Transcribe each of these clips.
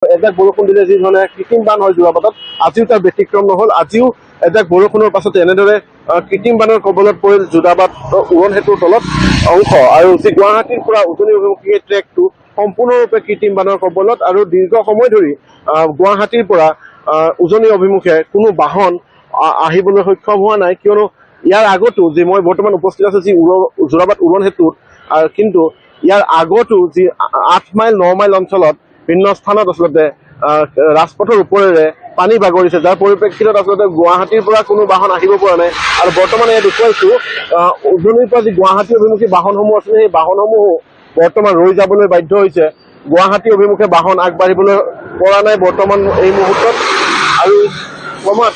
এজাক বৰষুণ দিলে যি ধৰণে কৃত্ৰিম বান হয় যোৰাবাটত, আজিও তাৰ ব্যতিক্ৰম নহ'ল। আজিও এজাক বৰষুণৰ পাছতে এনেদৰে কৃত্ৰিম বানৰ কবলত পৰিল যোৰাবাট উৰণ সেতুৰ তলত অংশ। আৰু যি গুৱাহাটীৰ পৰা উজনি অভিমুখী এই ট্ৰেকটো সম্পূৰ্ণৰূপে কৃত্ৰিম বানৰ কবলত, আৰু দীৰ্ঘ সময় ধৰি গুৱাহাটীৰ পৰা উজনি অভিমুখে কোনো বাহন আহিবলৈ সক্ষম হোৱা নাই। কিয়নো ইয়াৰ আগতো যি মই বৰ্তমান উপস্থিত আছো যি যোৰাবাট উৰণ সেতুত, কিন্তু ইয়াৰ আগতো যি 8 মাইল 9 মাইল অঞ্চলত ভিন্ন স্থানত আচলতে ৰাজপথৰ ওপৰেৰে পানী বাগৰিছে, যাৰ পৰিপ্ৰেক্ষিতত আচলতে গুৱাহাটীৰ পৰা কোনো বাহন আহিব পৰা নাই। আৰু বৰ্তমান এয়া দেখুৱাইছো উজনিৰ পৰা যি গুৱাহাটী অভিমুখী বাহনসমূহ আছিলে, সেই বাহনসমূহো বৰ্তমান ৰৈ যাবলৈ বাধ্য হৈছে। গুৱাহাটী অভিমুখে বাহন আগবাঢ়িবলৈ পৰা নাই বৰ্তমান এই মুহূৰ্তত। আৰু ক্ৰমাৎ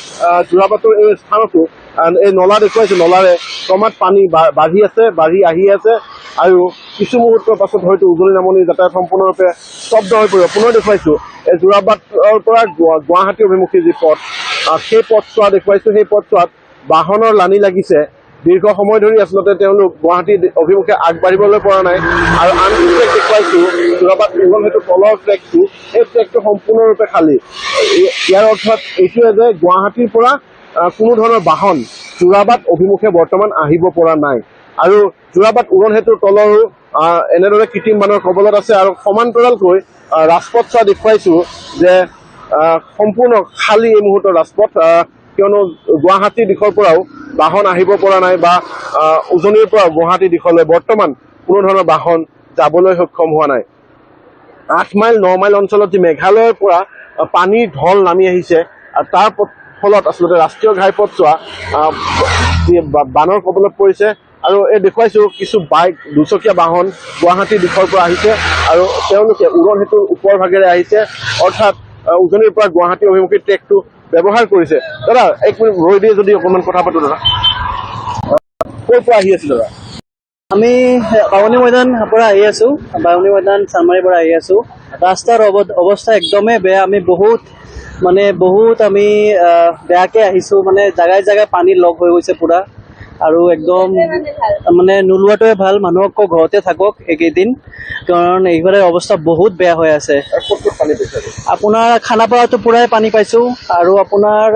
যোৰাবাটৰ এই স্থানতো এই নলা দেখুৱাইছো, নলাৰে ক্ৰমাৎ পানী বাঢ়ি আহি আছে। আৰু কিছু মুহূৰ্তৰ পাছত হয়তো উজনি নামনি যাতায়াত সম্পূৰ্ণৰূপে স্তব্ধ হৈ পৰিব। পুনৰ দেখুৱাইছো এই যোৰাবাটৰ পৰা গুৱাহাটী অভিমুখী যি পথ, সেই পথছোৱা দেখুৱাইছো। সেই পথছোৱাত বাহনৰ লানি লাগিছে। দীৰ্ঘ সময় ধৰি আচলতে তেওঁলোক গুৱাহাটী অভিমুখে আগবাঢ়িবলৈ পৰা নাই। আৰু আনটো ট্ৰেক দেখুৱাইছো যোৰাবাট উৰণ সেতুৰ তলৰ ট্ৰেকটো, এই ট্ৰেকটো সম্পূৰ্ণৰূপে খালী। ইয়াৰ অৰ্থত এইটোৱে যে গুৱাহাটীৰ পৰা কোনো ধৰণৰ বাহন যোৰাবাট অভিমুখে বৰ্তমান আহিব পৰা নাই। আৰু যোৰাবাট উৰণ সেতুৰ তলৰো এনেদৰে কৃত্ৰিম বানৰ কবলত আছে। আৰু সমান্তৰালকৈ ৰাজপথ চোৱা দেখুৱাইছো যে সম্পূৰ্ণ খালী এই মুহূৰ্তৰ ৰাজপথ, কিয়নো গুৱাহাটীৰ দিশৰ পৰাও বাহন আহিব পৰা নাই, বা উজনিৰ পৰা গুৱাহাটী দিশলৈ বৰ্তমান কোনো ধৰণৰ বাহন যাবলৈ সক্ষম হোৱা নাই। 8 মাইল 9 মাইল অঞ্চলত যি মেঘালয়ৰ পৰা পানীৰ ঢল নামি আহিছে, আৰু তাৰ ফলত আচলতে ৰাষ্ট্ৰীয় ঘাইপথছোৱা যি বানৰ কবলত পৰিছে। আৰু এই দেখুৱাইছো কিছু বাইক, দুচকীয়া বাহন গুৱাহাটীৰ দিশৰ পৰা আহিছে, আৰু তেওঁলোকে উৰণ সেতুৰ ওপৰ ভাগেৰে আহিছে, অৰ্থাৎ উজনিৰ পৰা গুৱাহাটী অভিমুখী ট্ৰেকটো ব্যৱহাৰ কৰিছে। দাদা এক মিনিট ৰৈ দিয়ে যদি অকণমান কথা পাতো। দাদা ক'ৰ পৰা আহি আছে? দাদা আমি বামুণী ময়দান পৰা আহি আছো, বামুণী ময়দান চানমাৰীৰ পৰা আহি আছো। ৰাস্তাৰ অৱস্থা একদমেই বেয়া। আমি বহুত আমি বেয়াকে আহিছো। জাগাই জাগাই পানী লগ হৈ গৈছে পুৰা, আৰু একদম নোলোৱাটোৱে ভাল। মানুহক ঘৰতে থাকক এইকেইদিন, কাৰণ এইফালে অৱস্থা বহুত বেয়া হৈ আছে। আপোনাৰ খানাপাৰাতো পুৰাই পানী পাইছো, আৰু আপোনাৰ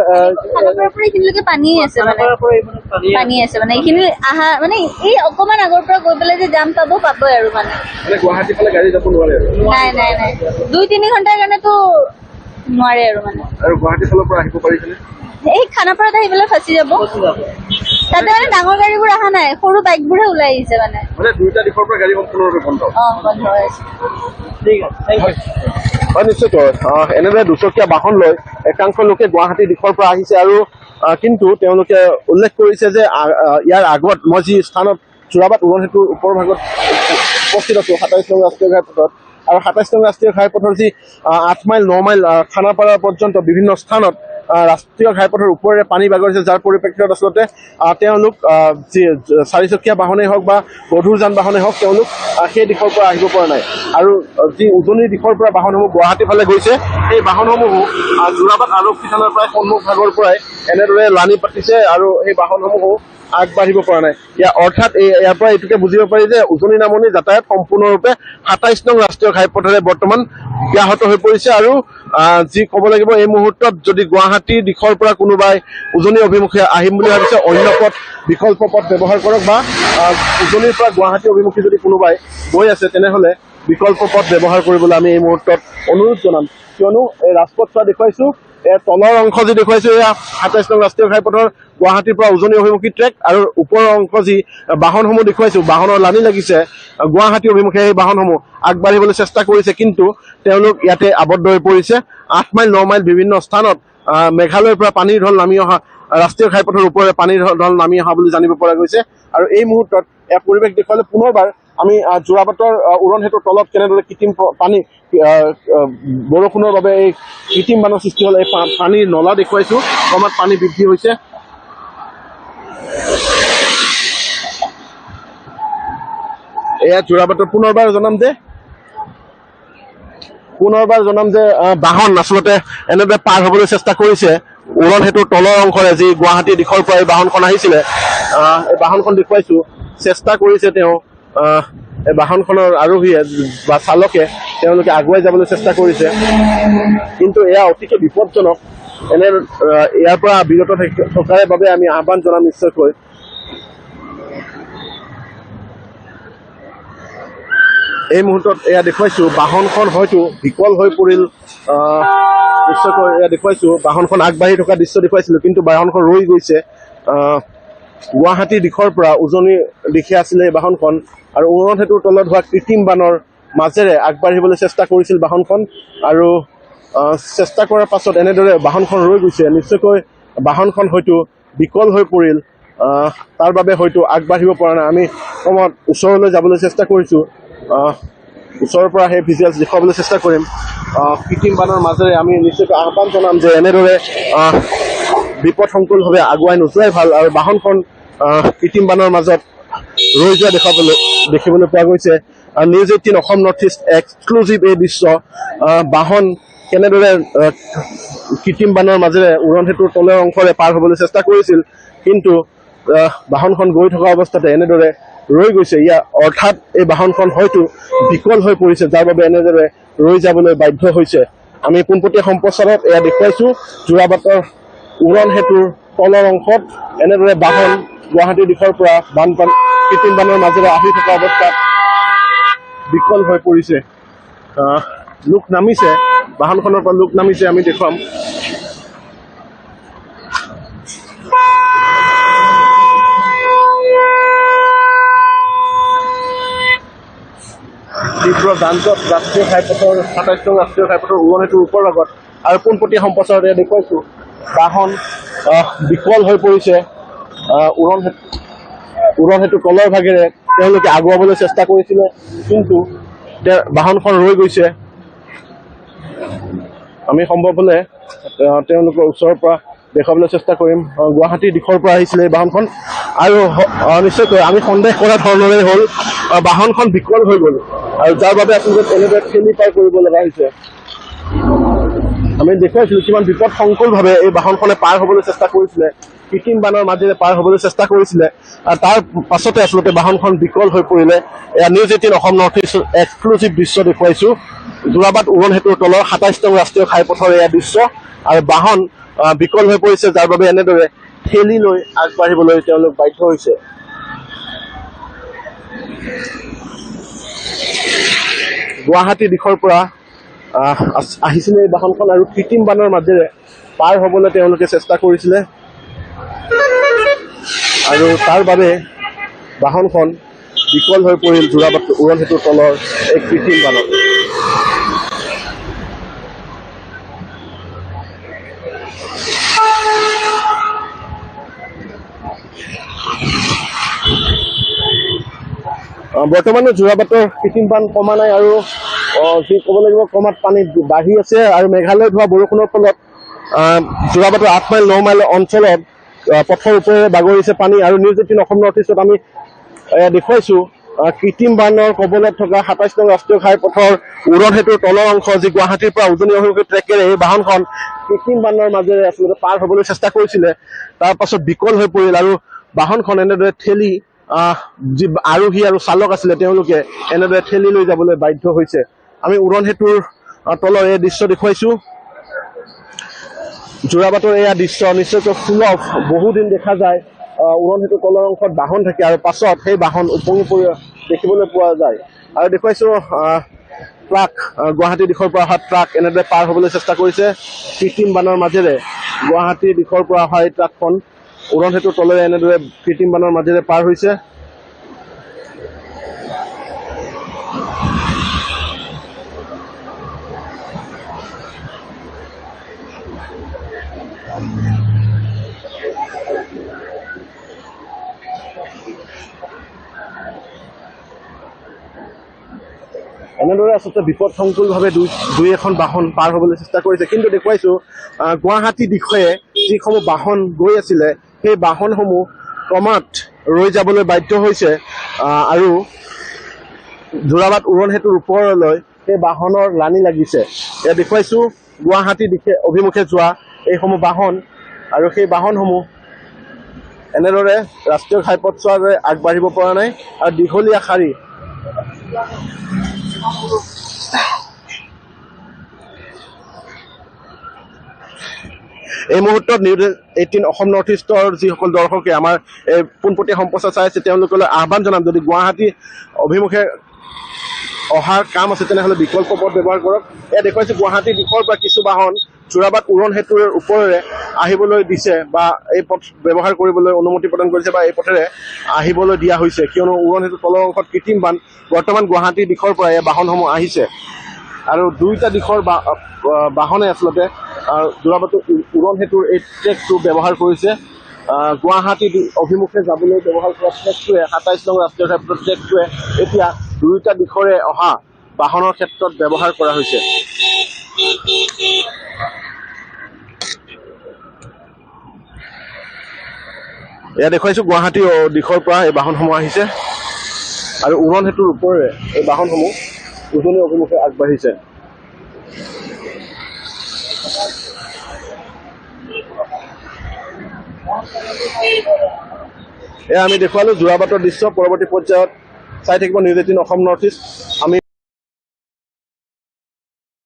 পানী আছে এইখিনি আহা এই অকমান আগৰ পৰা গৈ পেলাই যে যাম পাবই আৰু গুৱাহাটী ফালে গাড়ী যাব নোৱাৰে। নাই 2-3 ঘণ্টাৰ কাৰণেতো নোৱাৰে আৰু গুৱাহাটী ফালৰ পৰা আহিব পাৰিছিলে, এই খানাপাৰাত আহি পেলাই ফাঁচি যাব। তাতে ডাঙৰ গাড়ীবোৰ অহা নাই, সৰু বাইকবোৰহে ওলাই আহিছে। দুইটা দিশৰ পৰা গাড়ী সম্পূৰ্ণৰূপে বন্ধ হৈ আছে। ঠিক আছে, নিশ্চয়কৈ এনেদৰে দুচকীয়া বাহন লৈ একাংশ লোকে গুৱাহাটীৰ দিশৰ পৰা আহিছে। আৰু কিন্তু তেওঁলোকে উল্লেখ কৰিছে যে ইয়াৰ আগত মই যি স্থানত যোৰাবাট উৰণ সেতুৰ ওপৰ ভাগত উপস্থিত আছো, 27 নং ৰাষ্ট্ৰীয় ঘাইপথত, আৰু 27 নং ৰাষ্ট্ৰীয় ঘাইপথৰ যি 8 মাইল 9 মাইল খানাপাৰা পৰ্যন্ত বিভিন্ন স্থানত ৰাষ্ট্ৰীয় ঘাইপথৰ ওপৰেৰে পানী বাগৰিছে, যাৰ পৰিপ্ৰেক্ষিতত আচলতে তেওঁলোক যি 4চকীয়া বাহনেই হওক বা গধুৰ যান বাহনেই হওক, তেওঁলোক সেই দিশৰ পৰা আহিব পৰা নাই। আৰু যি উজনিৰ দিশৰ পৰা বাহনসমূহ গুৱাহাটী ফালে গৈছে, সেই বাহনসমূহো যোৰাবাট আৰক্ষী থানাৰ প্ৰায় সন্মুখ ভাগৰ পৰাই এনেদৰে লানি পাতিছে, আৰু সেই বাহনসমূহো আগবাঢ়িব পৰা নাই। অৰ্থাৎ ইয়াৰ পৰা এইটোকে বুজিব পাৰি যে উজনি নামনি যাতায়াত সম্পূৰ্ণৰূপে 27 নং ৰাষ্ট্ৰীয় ঘাইপথেৰে বৰ্তমান ব্যাহত হৈ পৰিছে। আৰু যি ক'ব লাগিব, এই মুহূৰ্তত যদি গুৱাহাটীৰ দিশৰ পৰা কোনোবাই উজনি অভিমুখে আহিম বুলি ভাবিছে, অন্য পথ বিকল্প পথ ব্যৱহাৰ কৰক, বা উজনিৰ পৰা গুৱাহাটী অভিমুখী যদি কোনোবাই গৈ আছে, তেনেহ'লে বিকল্প পথ ব্যৱহাৰ কৰিবলৈ আমি এই মুহূৰ্তত অনুৰোধ জনাম। কিয়নো এই ৰাজপথ চোৱা দেখুৱাইছো, তলৰ অংশ যি দেখুৱাইছো, এয়া 27 নং ৰাষ্ট্ৰীয় ঘাইপথৰ গুৱাহাটীৰ পৰা উজনি অভিমুখী ট্ৰেক, আৰু ওপৰৰ অংশ যি বাহনসমূহ দেখুৱাইছো, বাহনৰ লানি লাগিছে গুৱাহাটী অভিমুখে, সেই বাহনসমূহ আগবাঢ়িবলৈ চেষ্টা কৰিছে, কিন্তু তেওঁলোক ইয়াতে আবদ্ধ হৈ পৰিছে। 8 মাইল 9 মাইল বিভিন্ন স্থানত মেঘালয়ৰ পৰা পানীৰ ঢল নামি অহা, ৰাষ্ট্ৰীয় ঘাইপথৰ ওপৰেৰে পানীৰ ঢল নামি অহা বুলি জানিব পৰা গৈছে। আৰু এই মুহূৰ্তত ইয়াৰ পৰিৱেশ দেখুৱালে পুনৰবাৰ আমি যোৰাবাটৰ উৰণ সেতুৰ তলত কেনেদৰে কৃত্ৰিম পানী, বৰষুণৰ বাবে এই কৃত্ৰিম বানৰ সৃষ্টি হ'ল, এই পানীৰ নলা দেখুৱাইছো, ক্ৰমাৎ পানী বৃদ্ধি হৈছে। এয়া যোৰাবাটৰ পুনৰবাৰ জনাম যে বাহন আচলতে এনেদৰে পাৰ হ'বলৈ চেষ্টা কৰিছে উৰণ সেতুৰ তলৰ অংশৰে, যি গুৱাহাটীৰ দিশৰ পৰা এই বাহনখন আহিছিলে, এই বাহনখন দেখুৱাইছো, চেষ্টা কৰিছে তেওঁ এই বাহনখনৰ আৰোহীয়ে বা চালকে তেওঁলোকে আগুৱাই যাবলৈ চেষ্টা কৰিছে, কিন্তু এয়া অতিকে বিপদজনক। ইয়াৰ পৰা বিৰত থকাৰ বাবে আমি আহ্বান জনাম নিশ্চয়কৈ। এই মুহূৰ্তত এয়া দেখুৱাইছো বাহনখন হয়তো বিকল হৈ পৰিল। নিশ্চয়কৈ এয়া দেখুৱাইছো বাহনখন আগবাঢ়ি থকা দৃশ্য দেখুৱাইছিলো, কিন্তু বাহনখন ৰৈ গৈছে। গুৱাহাটী দিশৰ পৰা উজনিৰ দিশে আছিলে এই বাহনখন, আৰু উৰণ সেতুৰ তলত হোৱা কৃত্ৰিম বানৰ মাজেৰে আগবাঢ়িবলৈ চেষ্টা কৰিছিল বাহনখন, আৰু চেষ্টা কৰাৰ পাছত এনেদৰে বাহনখন ৰৈ গৈছে। নিশ্চয়কৈ বাহনখন হয়তো বিকল হৈ পৰিল, তাৰ বাবে হয়তো আগবাঢ়িব পৰা নাই। আমি কমত ওচৰলৈ যাবলৈ চেষ্টা কৰিছোঁ, ওচৰৰ পৰা সেই ভিজুৱেলছ দেখুৱাবলৈ চেষ্টা কৰিম। কৃত্ৰিম বানৰ মাজেৰে আমি নিশ্চয়কৈ আহ্বান জনাম যে এনেদৰে বিপদসংকুলভাৱে আগুৱাই নোযোৱাই ভাল, আৰু বাহনখন কৃত্ৰিম বানৰ মাজত ৰৈ যোৱা দেখিবলৈ পোৱা গৈছে। News 18 Assam north east exclusive এই দৃশ্য। বাহন কেনেদৰে কৃত্ৰিম বানৰ মাজেৰে উৰণ সেতুৰ তলৰ অংশৰে পাৰ হ'বলৈ চেষ্টা কৰিছিল, কিন্তু বাহনখন গৈ থকা অৱস্থাতে এনেদৰে ৰৈ গৈছে। অৰ্থাৎ এই বাহনখন হয়তো বিকল হৈ পৰিছে, যাৰ বাবে এনেদৰে ৰৈ যাবলৈ বাধ্য হৈছে। আমি পোনপটীয়া সম্প্ৰচাৰত এয়া দেখুৱাইছো যোৰাবাটৰ উৰণ সেতুৰ তলৰ অংশত এনেদৰে বাহন গুৱাহাটীৰ দিশৰ পৰা কৃত্ৰিম বানৰ মাজেৰে আহি থকা অৱস্থাত বিকল হৈ পৰিছে। লোক নামিছে, বাহনখনৰ পৰা লোক নামিছে, আমি দেখুৱাম। তীব্ৰ যান-জঁট ৰাষ্ট্ৰীয় ঘাইপথৰ ২৭ নং ৰাষ্ট্ৰীয় ঘাইপথৰ উৰণ সেতুৰ ওপৰ ভাগত, আৰু পোনপটীয়া সম্প্ৰচাৰত দেখুৱাইছো বাহন বিকল হৈ পৰিছে। উৰণ সেতুৰ তলৰ ভাগেৰে তেওঁলোকে আগুৱাবলৈ চেষ্টা কৰিছিলে, কিন্তু বাহনখন ৰৈ গৈছে। আমি সম্ভৱ হ'লে তেওঁলোকৰ ওচৰৰ পৰা দেখুৱাবলৈ চেষ্টা কৰিম। গুৱাহাটীৰ দিশৰ পৰা আহিছিলে এই বাহনখন, আৰু নিশ্চয়কৈ আমি সন্দেহ কৰা ধৰণৰে হ'ল বাহনখন বিকল হৈ গ'ল, আৰু যাৰ বাবে আচলতে এনেদৰে ঠেলি পাৰ কৰিব লগা হৈছে। আমি দেখুৱাইছিলোঁ কিমান বিপদসংকুলভাৱে এই বাহনখনে পাৰ হ'বলৈ চেষ্টা কৰিছিলে, কৃত্ৰিম বানৰ মাজেৰে পাৰ হ'বলৈ চেষ্টা কৰিছিলে, আৰু তাৰ পাছতে আচলতে বাহনখন বিকল হৈ পৰিলে। এয়া news 18 Assam north east exclusive দৃশ্য দেখুৱাইছোঁ। যোৰাবাট উৰণ সেতুৰ তলৰ ২৭ নং ৰাষ্ট্ৰীয় ঘাইপথৰ এয়া দৃশ্য, আৰু বাহন বিকল হৈ পৰিছে, যাৰ বাবে এনেদৰে ঠেলি লৈ আগবাঢ়িবলৈ তেওঁলোক বাধ্য হৈছে। গুৱাহাটীৰ দিশৰ পৰা আহিছিলে এই বাহনখন, আৰু কৃত্ৰিম বানৰ মাজেৰে পাৰ হ'বলৈ তেওঁলোকে চেষ্টা কৰিছিলে, আৰু তাৰ বাবে বাহনখন বিকল হৈ পৰিল যোৰাবাট উৰণ সেতুৰ তলৰ এই কৃত্ৰিম বানত। বৰ্তমানে যোৰাবাটৰ কৃত্ৰিম বান কমা নাই, আৰু যি ক'ব লাগিব ক্ৰমাৎ পানী বাঢ়ি আছে, আৰু মেঘালয়ত হোৱা বৰষুণৰ ফলত যোৰাবাটৰ ৮ মাইল ৯ মাইল অঞ্চলত পথৰ ওপৰেৰে বাগৰিছে পানী। আৰু নিউজ 18 অসম নৰ্থ ইষ্টত আমি দেখুৱাইছোঁ কৃত্ৰিম বানৰ কবলত থকা ২৭ নং ৰাষ্ট্ৰীয় ঘাইপথৰ উৰণ সেতুৰ তলৰ অংশ, যি গুৱাহাটীৰ পৰা উজনি অভিমুখী ট্ৰেকেৰে এই বাহনখন কৃত্ৰিম বানৰ মাজেৰে আচলতে পাৰ হ'বলৈ চেষ্টা কৰিছিলে, তাৰ পাছত বিকল হৈ পৰিল, আৰু বাহনখন এনেদৰে ঠেলি যি আৰোহী আৰু চালক আছিলে তেওঁলোকে এনেদৰে ঠেলি লৈ যাবলৈ বাধ্য হৈছে। আমি উৰণ সেতুৰ তলৰ এই দৃশ্য দেখুৱাইছোঁ। যোৰাবাটৰ এয়া দৃশ্য নিশ্চয়কৈ সুলভ, বহুদিন দেখা যায় উৰণ সেতুৰ তলৰ অংশত বাহন থাকে, আৰু পাছত সেই বাহন উপঙি পৰি দেখিবলৈ পোৱা যায়। আৰু দেখুৱাইছোঁ ট্ৰাক, গুৱাহাটীৰ দিশৰ পৰা অহা ট্ৰাক এনেদৰে পাৰ হ'বলৈ চেষ্টা কৰিছে কৃত্ৰিম বানৰ মাজেৰে। গুৱাহাটীৰ দিশৰ পৰা অহা এই ট্ৰাকখন উৰণ সেতুৰ তলেৰে এনেদৰে কৃত্ৰিম বানৰ মাজেৰে পাৰ হৈছে। এনেদৰে আচলতে বিপদসংকুলভাৱে দুই এখন বাহন পাৰ হ'বলৈ চেষ্টা কৰিছে, কিন্তু দেখুৱাইছোঁ গুৱাহাটী দিশে যিসমূহ বাহন গৈ আছিলে সেই বাহনসমূহ ক্ৰমাৎ ৰৈ যাবলৈ বাধ্য হৈছে, আৰু যোৰাবাট উৰণ সেতুৰ ওপৰলৈ সেই বাহনৰ লানি লাগিছে। এয়া দেখুৱাইছোঁ গুৱাহাটী দিশে অভিমুখে যোৱা এইসমূহ বাহন, আৰু সেই বাহনসমূহ এনেদৰে ৰাষ্ট্ৰীয় ঘাইপথছোৱাৰে আগবাঢ়িব পৰা নাই, আৰু দীঘলীয়া শাৰী এই মুহূৰ্তত নিউজ 18 অসম নৰ্থ ইষ্টৰ যিসকল দৰ্শকে আমাৰ এই পোনপটীয়া সম্প্ৰচাৰ চাই আছে তেওঁলোকলৈ আহ্বান জনাম, যদি গুৱাহাটী অভিমুখে অহাৰ কাম আছে তেনেহ'লে বিকল্প পথ ব্যৱহাৰ কৰক। এয়া দেখুৱাইছে গুৱাহাটীৰ দিশৰ পৰা কিছু বাহন যোৰাবাট উৰণ সেতুৰ ওপৰেৰে আহিবলৈ দিছে বা এই পথ ব্যৱহাৰ কৰিবলৈ অনুমতি প্ৰদান কৰিছে বা এই পথেৰে আহিবলৈ দিয়া হৈছে, কিয়নো উৰণ সেতুৰ তলৰ অংশত কৃত্ৰিম বান্ধ। বৰ্তমান গুৱাহাটীৰ দিশৰ পৰা এই বাহনসমূহ আহিছে আৰু দুয়োটা দিশৰ বাহনে আচলতে যোৰাবাটৰ উৰণ সেতুৰ এই ট্ৰেকটো ব্যৱহাৰ কৰিছে। গুৱাহাটী অভিমুখে যাবলৈ ব্যৱহাৰ কৰা ট্ৰেকটোৱে 27 নং ৰাষ্ট্ৰীয় ঘাইপথৰ ট্ৰেকটোৱে এতিয়া দুয়োটা দিশৰে অহা বাহনৰ ক্ষেত্ৰত ব্যৱহাৰ কৰা হৈছে। এয়া দেখুৱাইছো গুৱাহাটী দিশৰ পৰা এই বাহনসমূহ আহিছে আৰু উৰণ সেতুৰ ওপৰেৰে এই বাহনসমূহ উজনি অভিমুখে আগবাঢ়িছে। এয়া আমি দেখুৱালো যোৰাবাটৰ দৃশ্য। পৰৱৰ্তী পৰ্যায়ত চাই থাকিব নিউজ 18 অসম নৰ্থ ইষ্ট। আমি